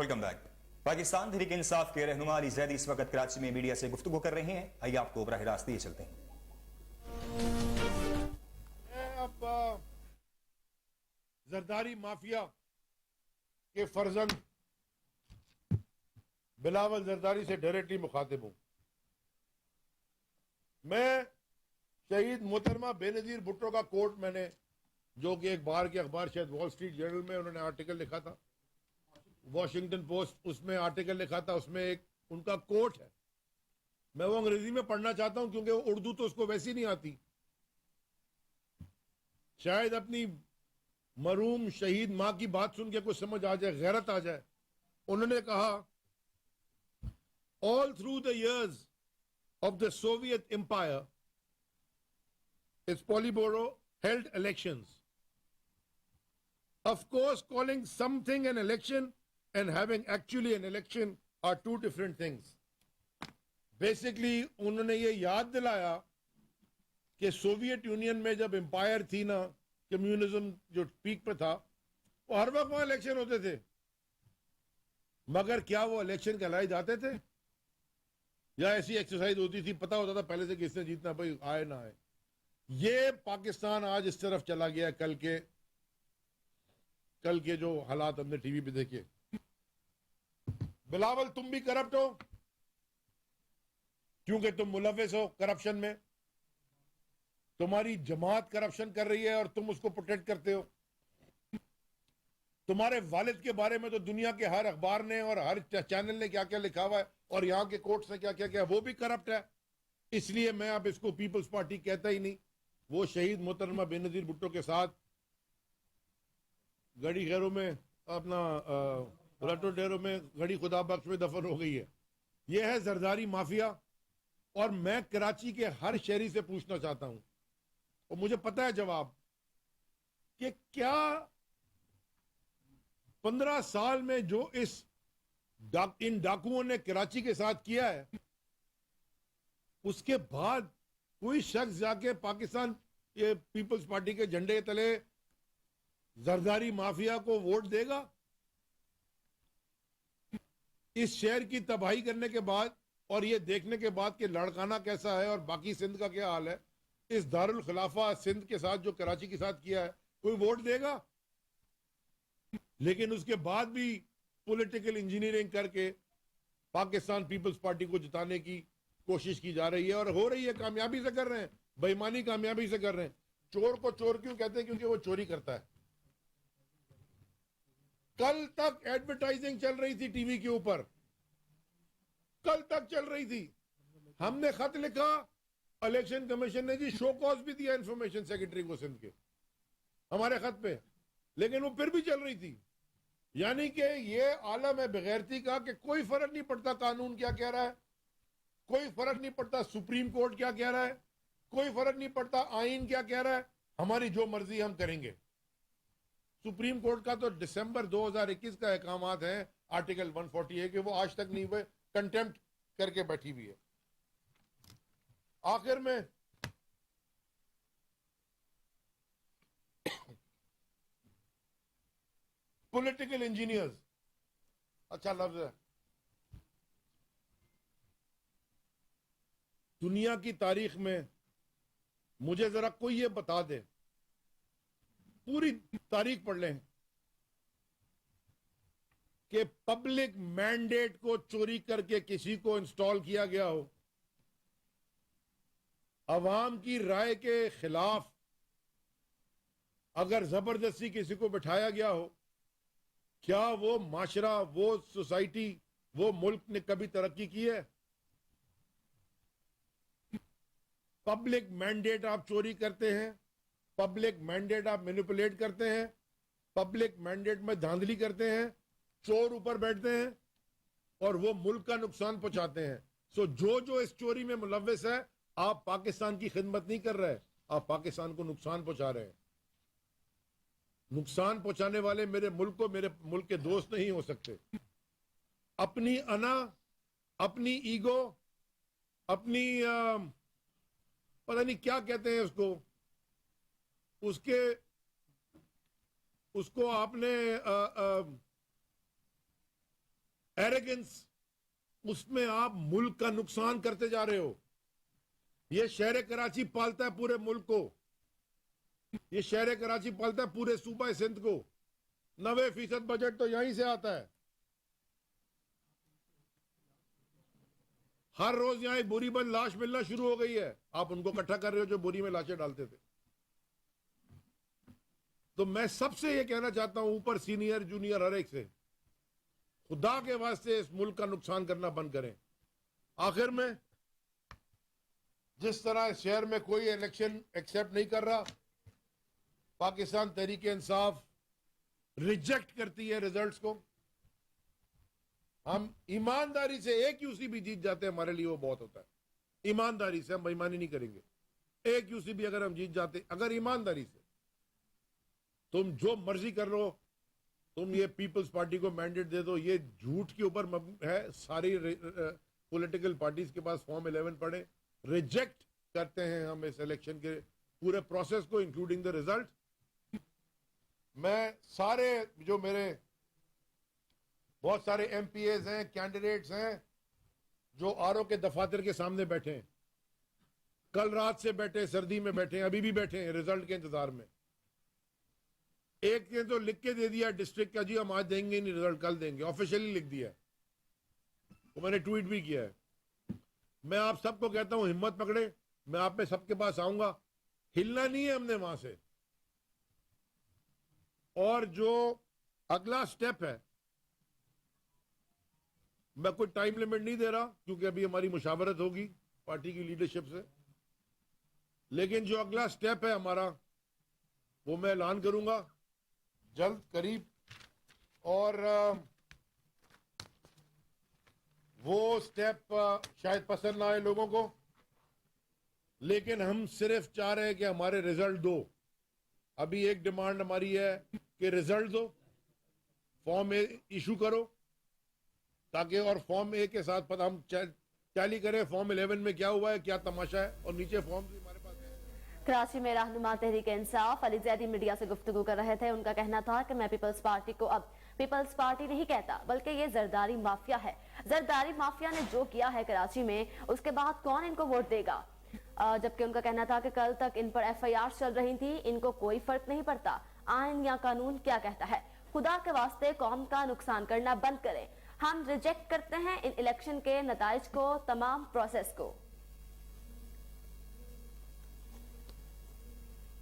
Welcome back. Pakistan Tehreek Insaf के रहनुमा अली जैदी इस वक्त कराची में मीडिया से गुफ्तगू कर रहे हैं। आइए आपको बराह रास्त दिए चलते हैं। अब जरदारी माफिया के फर्जंद बिलावल जरदारी से डायरेक्टली मुखातिब हूं। मैं शहीद मोहतरमा बेनजीर भुट्टो का कोट मैंने, जो कि एक बार के अखबार शायद वॉल स्ट्रीट जर्नल में उन्होंने आर्टिकल लिखा था, वॉशिंगटन पोस्ट, उसमें आर्टिकल लिखा था, उसमें एक उनका कोट है। मैं वो अंग्रेजी में पढ़ना चाहता हूं क्योंकि वो उर्दू तो उसको वैसी नहीं आती। शायद अपनी मरूम शहीद मां की बात सुन के कुछ समझ आ जाए, गैरत आ जाए। उन्होंने कहा, all through the years of the Soviet Empire, its Politburo held elections. Of course, calling something an election and having actually an election are two different things. Basically, उन्होंने ये याद दिलाया कि सोवियत यूनियन में जब एम्पायर थी ना, communism जो पीक पर था, वो हर वक्त वहां इलेक्शन होते थे, मगर क्या वो इलेक्शन कहलाए जाते थे या ऐसी एक्सरसाइज होती थी, पता होता था पहले से किसने जीतना, भाई आए ना आए। ये पाकिस्तान आज इस तरफ चला गया। कल के जो हालात हमने टीवी पे देखे। बिलावल, तुम भी करप्ट हो क्योंकि तुम मुलविस हो करप्शन में। तुम्हारी जमात करप्शन कर रही है और तुम उसको प्रोटेक्ट करते हो। तुम्हारे वालिद के बारे में तो दुनिया के हर अखबार ने और हर चैनल ने क्या क्या लिखा हुआ है, और यहां के कोर्ट्स ने क्या क्या किया, वो भी करप्ट है। इसलिए मैं अब इसको पीपल्स पार्टी कहता ही नहीं। वो शहीद मोहतरमा बेनजीर भुट्टो के साथ गड़ी खैरों में, अपना रटो डेरो में, गड़ी खुदा बख्श में दफन हो गई है। यह है जरदारी माफिया। और मैं कराची के हर शहरी से पूछना चाहता हूं, और मुझे पता है जवाब, कि क्या 15 साल में जो इन डाकुओं ने कराची के साथ किया है, उसके बाद कोई शख्स जाके पाकिस्तान ये पीपल्स पार्टी के झंडे तले जरदारी माफिया को वोट देगा? इस शहर की तबाही करने के बाद और ये देखने के बाद कि लड़काना कैसा है और बाकी सिंध का क्या हाल है, इस दारुल खिलाफा सिंध के साथ जो कराची के साथ किया है, कोई वोट देगा? लेकिन उसके बाद भी पॉलिटिकल इंजीनियरिंग करके पाकिस्तान पीपल्स पार्टी को जिताने की कोशिश की जा रही है, और हो रही है, कामयाबी से कर रहे हैं, बेईमानी कामयाबी से कर रहे हैं। चोर को चोर क्यों कहते हैं? क्योंकि वो चोरी करता है। कल तक एडवर्टाइजिंग चल रही थी टीवी के ऊपर, कल तक चल रही थी। हमने खत लिखा, इलेक्शन कमीशन ने जी शो कॉज भी दिया इंफॉर्मेशन सेक्रेटरी को सिंध के हमारे खत पे, लेकिन वो फिर भी चल रही थी। यानी कि ये आलम है बेगैरती का कि कोई फर्क नहीं पड़ता कानून क्या कह रहा है, कोई फर्क नहीं पड़ता सुप्रीम कोर्ट क्या कह रहा है, कोई फर्क नहीं पड़ता आईन क्या कह रहा है, हमारी जो मर्जी हम करेंगे। सुप्रीम कोर्ट का तो दिसंबर 2021 का अहकामात है, आर्टिकल 148 के, वो आज तक नहीं हुए, कंटेम्प्ट करके बैठी हुई है। आखिर में पॉलिटिकल इंजीनियर्स, अच्छा लफ्ज है, दुनिया की तारीख में मुझे जरा कोई ये बता दे, पूरी तारीख पढ़ लें, कि पब्लिक मैंडेट को चोरी करके किसी को इंस्टॉल किया गया हो, अवाम की राय के खिलाफ अगर जबरदस्ती किसी को बिठाया गया हो, क्या वो माशरा, वो सोसाइटी, वो मुल्क ने कभी तरक्की की है? पब्लिक मैंडेट आप चोरी करते हैं, पब्लिक मैंडेट आप मैनिपुलेट करते हैं, पब्लिक मैंडेट में धांधली करते हैं, चोर ऊपर बैठते हैं और वो मुल्क का नुकसान पहुंचाते हैं। सो जो इस चोरी में मुलव्विस है, आप पाकिस्तान की खिदमत नहीं कर रहे, आप पाकिस्तान को नुकसान पहुंचा रहे हैं। नुकसान पहुंचाने वाले मेरे मुल्क को मेरे मुल्क के दोस्त नहीं हो सकते। अपनी अना, अपनी ईगो, अपनी पता नहीं क्या कहते हैं उसको आपने एरोगेंस, उसमें आप मुल्क का नुकसान करते जा रहे हो। ये शहर कराची पालता है पूरे मुल्क को, ये शहर कराची पालता है पूरे सूबा सिंध को। 90% बजट तो यहीं से आता है। हर रोज यहां एक बोरी बंद लाश मिलना शुरू हो गई है। आप उनको इकट्ठा कर रहे हो जो बोरी में लाशें डालते थे। तो मैं सबसे ये कहना चाहता हूं, ऊपर सीनियर जूनियर हर एक से, खुदा के वास्ते इस मुल्क का नुकसान करना बंद करें। आखिर में जिस तरह इस शहर में कोई इलेक्शन एक्सेप्ट नहीं कर रहा, पाकिस्तान तहरीक इंसाफ रिजेक्ट करती है रिजल्ट्स को। हम ईमानदारी से एक यूसी भी जीत जाते हैं, हमारे लिए वो बहुत होता है। ईमानदारी से, हम बेईमानी नहीं करेंगे। एक यूसी भी अगर हम जीत जाते, अगर ईमानदारी से, तुम जो मर्जी कर लो, तुम ये पीपल्स पार्टी को मैंडेट दे दो, ये झूठ के ऊपर है। सारी पॉलिटिकल पार्टीज के पास फॉर्म 11 पड़े, रिजेक्ट करते हैं हम इस इलेक्शन के पूरे प्रोसेस को, इंक्लूडिंग द रिजल्ट। मैं सारे जो मेरे बहुत सारे एमपीएज हैं, कैंडिडेट्स हैं, जो आरओ के दफातर के सामने बैठे हैं, कल रात से बैठे, सर्दी में बैठे हैं, अभी भी बैठे हैं रिजल्ट के इंतजार में। एक ने तो लिख के दे दिया डिस्ट्रिक्ट का, जी हम आज देंगे नहीं रिजल्ट, कल देंगे, ऑफिशियली लिख दिया है। वो मैंने ट्वीट भी किया है। मैं आप सबको कहता हूं, हिम्मत पकड़े, मैं आप में सबके पास आऊंगा। हिलना नहीं है हमने वहां से। और जो अगला स्टेप है, मैं कोई टाइम लिमिट नहीं दे रहा, क्योंकि अभी हमारी मुशावरत होगी पार्टी की लीडरशिप से, लेकिन जो अगला स्टेप है हमारा, वो मैं ऐलान करूंगा जल्द करीब। और वो स्टेप शायद पसंद ना आए लोगों को, लेकिन हम सिर्फ चाह रहे हैं कि हमारे रिजल्ट दो। अभी एक डिमांड हमारी है कि रिजल्ट दो, फॉर्म इशू करो, ताकि और फॉर्म ए के साथ पता हम टैली करें फॉर्म 11 में क्या हुआ है, क्या तमाशा है, और नीचे फॉर्म भी हमारे पास है। कराची में रहनुमा तहरीक इंसाफ अली जैदी मीडिया से गुफ्तगू कर रहे थे। उनका कहना था कि मैं पीपल्स पार्टी को अब पीपल्स पार्टी नहीं कहता, बल्कि ये जरदारी माफिया है। जरदारी माफिया ने जो किया है कराची में, उसके बाद कौन इनको वोट देगा। जबकि उनका कहना था कि कल तक इन पर FIR चल रही थी, इनको कोई फर्क नहीं पड़ता आइन या कानून क्या कहता है। खुदा के वास्ते कौम का नुकसान करना बंद करें। हम रिजेक्ट करते हैं इन इलेक्शन के नताइज को, तमाम प्रोसेस को।